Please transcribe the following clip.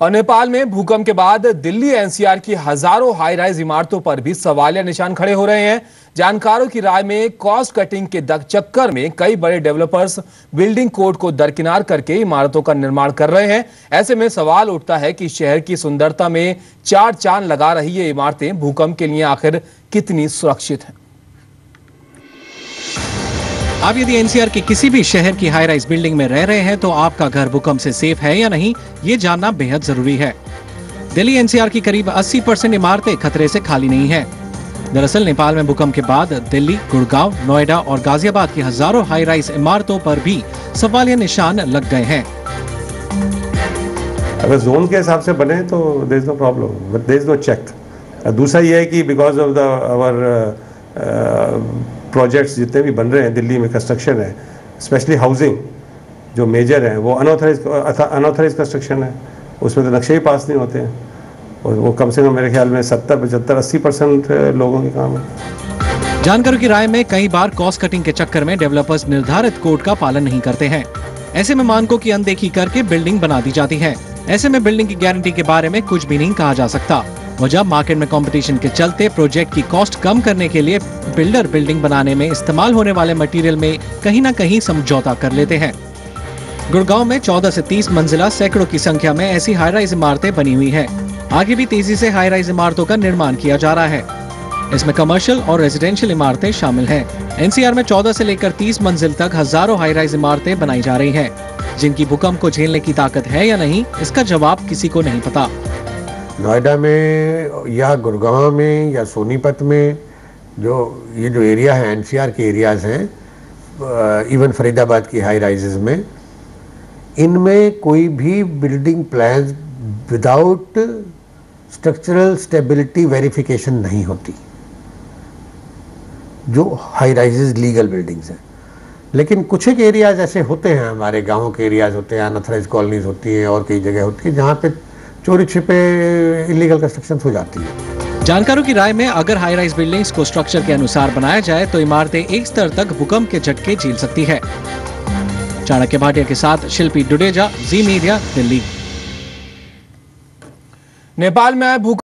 और नेपाल में भूकंप के बाद दिल्ली एनसीआर की हजारों हाई राइज इमारतों पर भी सवालिया निशान खड़े हो रहे हैं। जानकारों की राय में कॉस्ट कटिंग के चक्कर में कई बड़े डेवलपर्स बिल्डिंग कोड को दरकिनार करके इमारतों का निर्माण कर रहे हैं। ऐसे में सवाल उठता है कि शहर की सुंदरता में चार चांद लगा रही ये इमारतें भूकंप के लिए आखिर कितनी सुरक्षित हैं। आप यदि एनसीआर के किसी भी शहर की हाई राइज बिल्डिंग में रह रहे हैं तो आपका घर भूकंप से सेफ है या नहीं, ये जानना बेहद जरूरी है। दिल्ली एनसीआर की करीब 80% इमारतें खतरे से खाली नहीं है। दरअसल नेपाल में भूकंप के बाद दिल्ली, गुड़गांव, नोएडा और गाजियाबाद की हजारों हाई राइज इमारतों पर भी सवालिया निशान लग गए हैं। अगर जोन के हिसाब से बने तो there is no problem, but there is no check. दूसरा ये है कि because of the our projects जितने भी बन रहे हैं दिल्ली में, कंस्ट्रक्शन है, स्पेशली हाउसिंग जो मेजर है वो अनऑथराइज कंस्ट्रक्शन है, उसमें तो नक्शे ही पास नहीं होते हैं और वो कम से कम मेरे ख्याल में 70, 75, 80% लोगों के काम है। जानकारों की राय में कई बार कॉस्ट कटिंग के चक्कर में डेवलपर्स निर्धारित कोड का पालन नहीं करते हैं। ऐसे में मानकों की अनदेखी करके बिल्डिंग बना दी जाती है। ऐसे में बिल्डिंग की गारंटी के बारे में कुछ भी नहीं कहा जा सकता। वजह मार्केट में कंपटीशन के चलते प्रोजेक्ट की कॉस्ट कम करने के लिए बिल्डर बिल्डिंग बनाने में इस्तेमाल होने वाले मटेरियल में कहीं न कहीं समझौता कर लेते हैं। गुड़गांव में 14 से 30 मंजिला सैकड़ों की संख्या में ऐसी हाई राइज इमारतें बनी हुई हैं। आगे भी तेजी से हाई राइज इमारतों का निर्माण किया जा रहा है। इसमें कमर्शियल और रेजिडेंशियल इमारतें शामिल हैं। एनसीआर में 14 से लेकर 30 मंजिल तक हजारों हाई राइज इमारतें बनाई जा रही हैं, जिनकी भूकंप को झेलने की ताकत है या नहीं, इसका जवाब किसी को नहीं पता। नोएडा में या गुड़गांव में या सोनीपत में जो एरिया है, एनसीआर के एरियाज हैं, इवन फरीदाबाद की हाई राइजेस में, इनमें कोई भी building plan without structural stability verification नहीं होती, जो हाई राइजेस लीगल बिल्डिंग्स हैं। लेकिन कुछ एक एरियाज ऐसे होते हैं, हमारे गाँव के एरियाज होते हैं, अनऑथराइज्ड कॉलोनीज होती हैं और कई जगह होती है जहाँ पे चोरी छिपे इलीगल कंस्ट्रक्शन हो जाती है। जानकारों की राय में अगर हाई राइज बिल्डिंग्स को स्ट्रक्चर के अनुसार बनाया जाए तो इमारतें एक स्तर तक भूकंप के झटके झेल सकती है। चाणक्य भाटिया के साथ शिल्पी डुडेजा, जी मीडिया, दिल्ली। नेपाल में भूकंप